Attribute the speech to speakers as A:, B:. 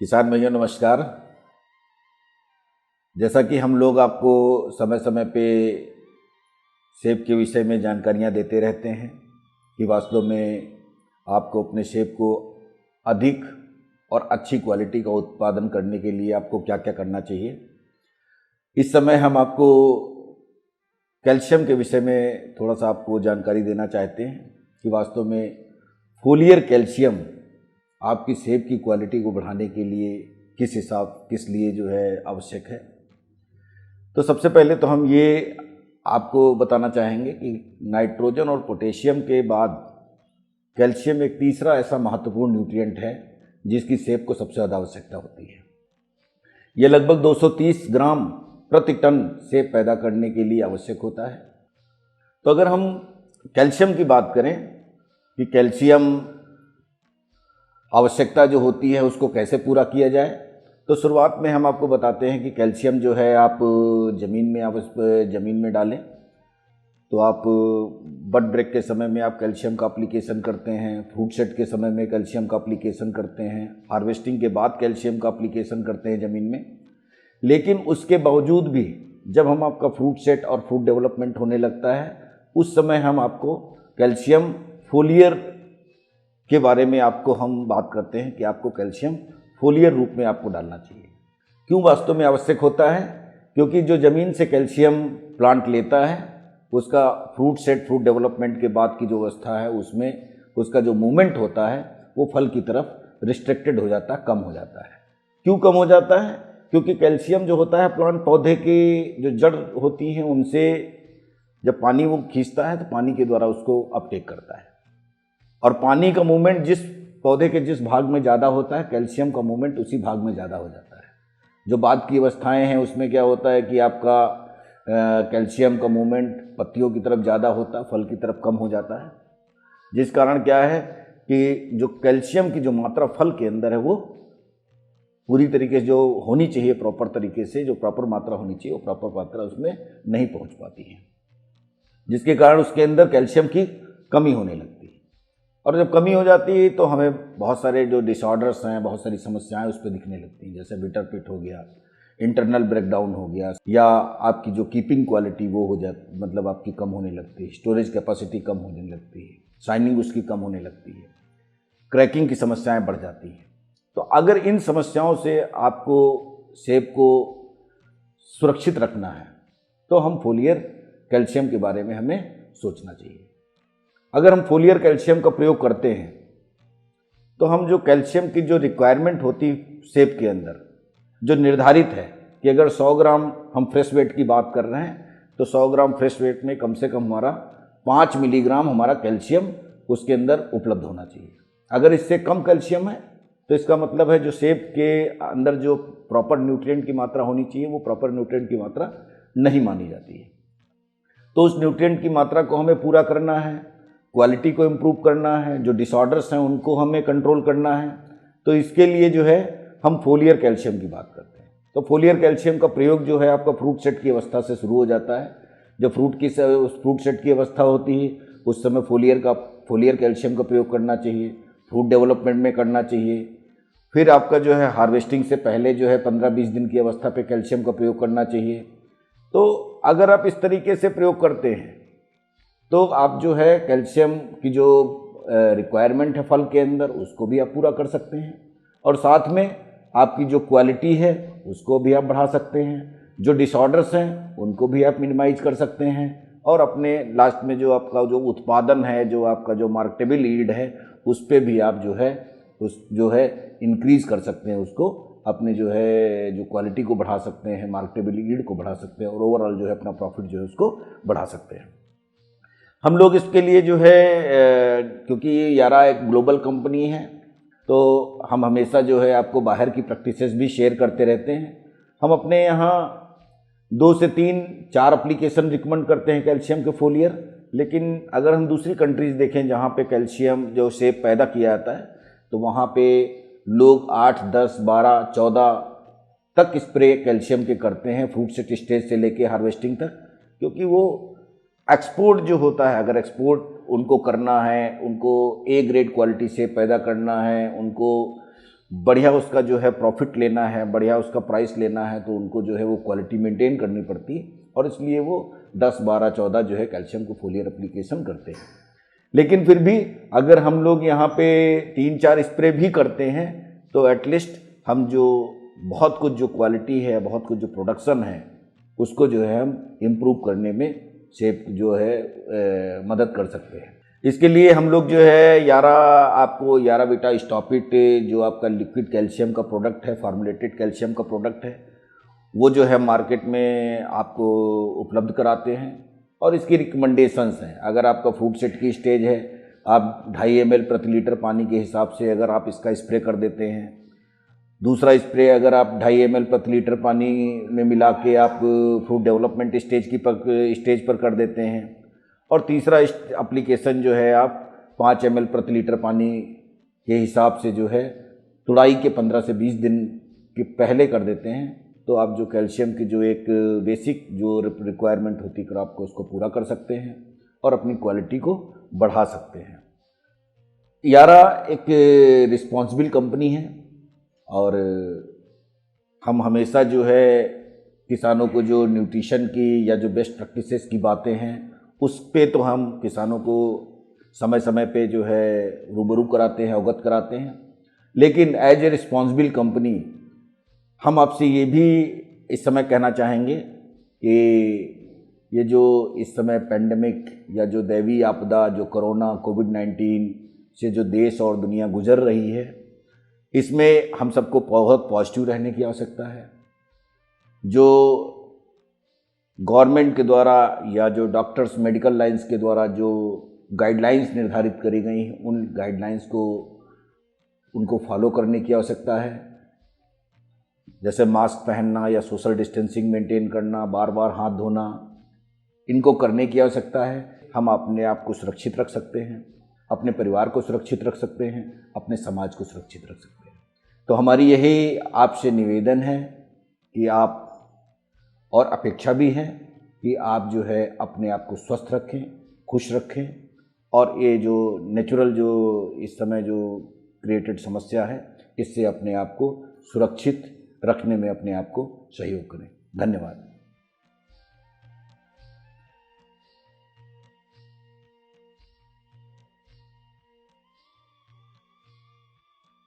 A: किसान भाइयों नमस्कार। जैसा कि हम लोग आपको समय समय पे सेब के विषय में जानकारियां देते रहते हैं कि वास्तव में आपको अपने सेब को अधिक और अच्छी क्वालिटी का उत्पादन करने के लिए आपको क्या क्या करना चाहिए। इस समय हम आपको कैल्शियम के विषय में थोड़ा सा आपको जानकारी देना चाहते हैं कि वास्तव में फोलियर कैल्शियम आपकी सेब की क्वालिटी को बढ़ाने के लिए किस लिए जो है आवश्यक है। तो सबसे पहले तो हम ये आपको बताना चाहेंगे कि नाइट्रोजन और पोटेशियम के बाद कैल्शियम एक तीसरा ऐसा महत्वपूर्ण न्यूट्रिएंट है जिसकी सेब को सबसे ज़्यादा आवश्यकता होती है। यह लगभग 230 ग्राम प्रति टन सेब पैदा करने के लिए आवश्यक होता है। तो अगर हम कैल्शियम की बात करें कि कैल्शियम आवश्यकता जो होती है उसको कैसे पूरा किया जाए, तो शुरुआत में हम आपको बताते हैं कि कैल्शियम जो है आप ज़मीन में डालें। तो आप बड ब्रेक के समय में आप कैल्शियम का एप्लीकेशन करते हैं, फ्रूट सेट के समय में कैल्शियम का एप्लीकेशन करते हैं, हार्वेस्टिंग के बाद कैल्शियम का एप्लीकेशन करते हैं ज़मीन में। लेकिन उसके बावजूद भी जब हम आपका फ्रूट सेट और फ्रूट डेवलपमेंट होने लगता है उस समय हम आपको कैल्शियम फोलियर के बारे में हम बात करते हैं कि आपको कैल्शियम फोलियर रूप में आपको डालना चाहिए। क्यों वास्तव में आवश्यक होता है? क्योंकि जो ज़मीन से कैल्शियम प्लांट लेता है उसका फ्रूट डेवलपमेंट के बाद की जो अवस्था है उसमें उसका जो मूवमेंट होता है वो फल की तरफ रिस्ट्रिक्टेड हो जाता है, कम हो जाता है। क्यों कम हो जाता है? क्योंकि कैल्शियम जो होता है प्लांट पौधे की जो जड़ होती हैं उनसे जब पानी वो खींचता है तो पानी के द्वारा उसको अपटेक करता है, और पानी का मूवमेंट जिस पौधे के जिस भाग में ज़्यादा होता है कैल्शियम का मूवमेंट उसी भाग में ज़्यादा हो जाता है। जो बाद की अवस्थाएं हैं उसमें क्या होता है कि आपका कैल्शियम का मूवमेंट पत्तियों की तरफ ज़्यादा होता है, फल की तरफ कम हो जाता है। जिस कारण क्या है कि जो कैल्शियम की जो मात्रा फल के अंदर है वो पूरी तरीके से जो होनी चाहिए प्रॉपर तरीके से जो प्रॉपर मात्रा होनी चाहिए वो प्रॉपर मात्रा उसमें नहीं पहुंच पाती है, जिसके कारण उसके अंदर कैल्शियम की कमी होने लगती है। और जब कमी हो जाती है तो हमें बहुत सारे जो डिसऑर्डर्स हैं, बहुत सारी समस्याएं उस पर दिखने लगती हैं, जैसे बिटर पिट हो गया, इंटरनल ब्रेकडाउन हो गया, या आपकी जो कीपिंग क्वालिटी वो हो जाती मतलब आपकी कम होने लगती है, स्टोरेज कैपेसिटी कम होने लगती है, शाइनिंग उसकी कम होने लगती है, क्रैकिंग की समस्याएं बढ़ जाती हैं। तो अगर इन समस्याओं से आपको सेब को सुरक्षित रखना है तो हम फोलियर कैल्शियम के बारे में हमें सोचना चाहिए। अगर हम फोलियर कैल्शियम का प्रयोग करते हैं तो हम जो कैल्शियम की जो रिक्वायरमेंट होती सेब के अंदर जो निर्धारित है कि अगर 100 ग्राम हम फ्रेश वेट की बात कर रहे हैं तो 100 ग्राम फ्रेश वेट में कम से कम हमारा 5 मिलीग्राम हमारा कैल्शियम उसके अंदर उपलब्ध होना चाहिए। अगर इससे कम कैल्शियम है तो इसका मतलब है जो सेब के अंदर जो प्रॉपर न्यूट्रिएंट की मात्रा होनी चाहिए वो प्रॉपर न्यूट्रिएंट की मात्रा नहीं मानी जाती है। तो उस न्यूट्रिएंट की मात्रा को हमें पूरा करना है, क्वालिटी को इम्प्रूव करना है, जो डिसऑर्डर्स हैं उनको हमें कंट्रोल करना है। तो इसके लिए जो है हम फोलियर कैल्शियम की बात करते हैं। तो फोलियर कैल्शियम का प्रयोग जो है आपका फ्रूट सेट की अवस्था से शुरू हो जाता है। जब फ्रूट सेट की अवस्था होती है उस समय फोलियर कैल्शियम का प्रयोग करना चाहिए, फ्रूट डेवलपमेंट में करना चाहिए। फिर आपका जो है हार्वेस्टिंग से पहले जो है 15-20 दिन की अवस्था पे कैल्शियम का प्रयोग करना चाहिए। तो अगर आप इस तरीके से प्रयोग करते हैं तो आप जो है कैल्शियम की जो रिक्वायरमेंट है फल के अंदर उसको भी आप पूरा कर सकते हैं, और साथ में आपकी जो क्वालिटी है उसको भी आप बढ़ा सकते हैं, जो डिसऑर्डर्स हैं उनको भी आप मिनिमाइज कर सकते हैं, और अपने लास्ट में जो आपका जो उत्पादन है, जो आपका जो मार्केटेबल यील्ड है उस पर भी आप जो है इंक्रीज़ कर सकते हैं, उसको अपने जो है जो क्वालिटी को बढ़ा सकते हैं, मार्केटेबल यील्ड को बढ़ा सकते हैं, और ओवरऑल जो है अपना प्रॉफिट जो है उसको बढ़ा सकते हैं। हम लोग इसके लिए जो है क्योंकि यारा एक ग्लोबल कंपनी है तो हम हमेशा जो है आपको बाहर की प्रैक्टिसेस भी शेयर करते रहते हैं। हम अपने यहाँ 2 से 3-4 एप्लीकेशन रिकमेंड करते हैं कैल्शियम के फोलियर, लेकिन अगर हम दूसरी कंट्रीज़ देखें जहाँ पे कैल्शियम जो सेब पैदा किया जाता है तो वहाँ पे लोग 8, 10, 12, 14 तक स्प्रे कैल्शियम के करते हैं फ्रूट सेट स्टेज से लेके हार्वेस्टिंग तक, क्योंकि वो एक्सपोर्ट जो होता है, अगर एक्सपोर्ट उनको करना है, उनको ए ग्रेड क्वालिटी से पैदा करना है, उनको बढ़िया उसका जो है प्रॉफिट लेना है, बढ़िया उसका प्राइस लेना है, तो उनको जो है वो क्वालिटी मेंटेन करनी पड़ती है और इसलिए वो 10, 12, 14 जो है कैल्शियम को फोलियर एप्लीकेशन करते हैं। लेकिन फिर भी अगर हम लोग यहाँ पे 3-4 स्प्रे भी करते हैं तो एटलीस्ट हम जो बहुत कुछ जो क्वालिटी है, बहुत कुछ जो प्रोडक्शन है, उसको जो है हम इम्प्रूव करने में शेप जो है मदद कर सकते हैं। इसके लिए हम लोग जो है आपको यारावीटा स्टॉप इट जो आपका लिक्विड कैल्शियम का प्रोडक्ट है, फार्मुलेटेड कैल्शियम का प्रोडक्ट है, वो जो है मार्केट में आपको उपलब्ध कराते हैं और इसकी रिकमेंडेशंस हैं। अगर आपका फूड सेट की स्टेज है, आप 2.5 ml प्रति लीटर पानी के हिसाब से अगर आप इसका स्प्रे कर देते हैं, दूसरा स्प्रे अगर आप 2.5 ml प्रति लीटर पानी में मिला के आप फ्रूट डेवलपमेंट स्टेज पर कर देते हैं, और तीसरा एप्लीकेशन जो है आप 5 ml प्रति लीटर पानी के हिसाब से जो है तुड़ाई के 15 से 20 दिन के पहले कर देते हैं, तो आप जो कैल्शियम की जो एक बेसिक जो रिक्वायरमेंट होती है क्रॉप को, उसको पूरा कर सकते हैं और अपनी क्वालिटी को बढ़ा सकते हैं। यारा एक रिस्पॉन्सिबल कंपनी है और हम हमेशा जो है किसानों को जो न्यूट्रिशन की या जो बेस्ट प्रैक्टिसेस की बातें हैं उस पे तो हम किसानों को समय समय पे जो है रूबरू कराते हैं, अवगत कराते हैं। लेकिन एज ए रिस्पॉन्सिबल कंपनी हम आपसे ये भी इस समय कहना चाहेंगे कि ये जो इस समय पेंडेमिक या जो दैवीय आपदा जो कोरोना कोविड-19 से जो देश और दुनिया गुजर रही है, इसमें हम सबको बहुत पॉजिटिव रहने की आवश्यकता है। जो गवर्नमेंट के द्वारा या जो डॉक्टर्स मेडिकल लाइंस के द्वारा जो गाइडलाइंस निर्धारित करी गई हैं, उन गाइडलाइंस को उनको फॉलो करने की आवश्यकता है। जैसे मास्क पहनना या सोशल डिस्टेंसिंग मेंटेन करना, बार बार हाथ धोना, इनको करने की आवश्यकता है। हम अपने आप को सुरक्षित रख सकते हैं, अपने परिवार को सुरक्षित रख सकते हैं, अपने समाज को सुरक्षित रख सकते हैं। तो हमारी यही आपसे निवेदन है कि आप, और अपेक्षा भी है कि आप जो है अपने आप को स्वस्थ रखें, खुश रखें और ये जो नेचुरल जो इस समय जो क्रिएटेड समस्या है, इससे अपने आप को सुरक्षित रखने में अपने आप को सहयोग करें। धन्यवाद।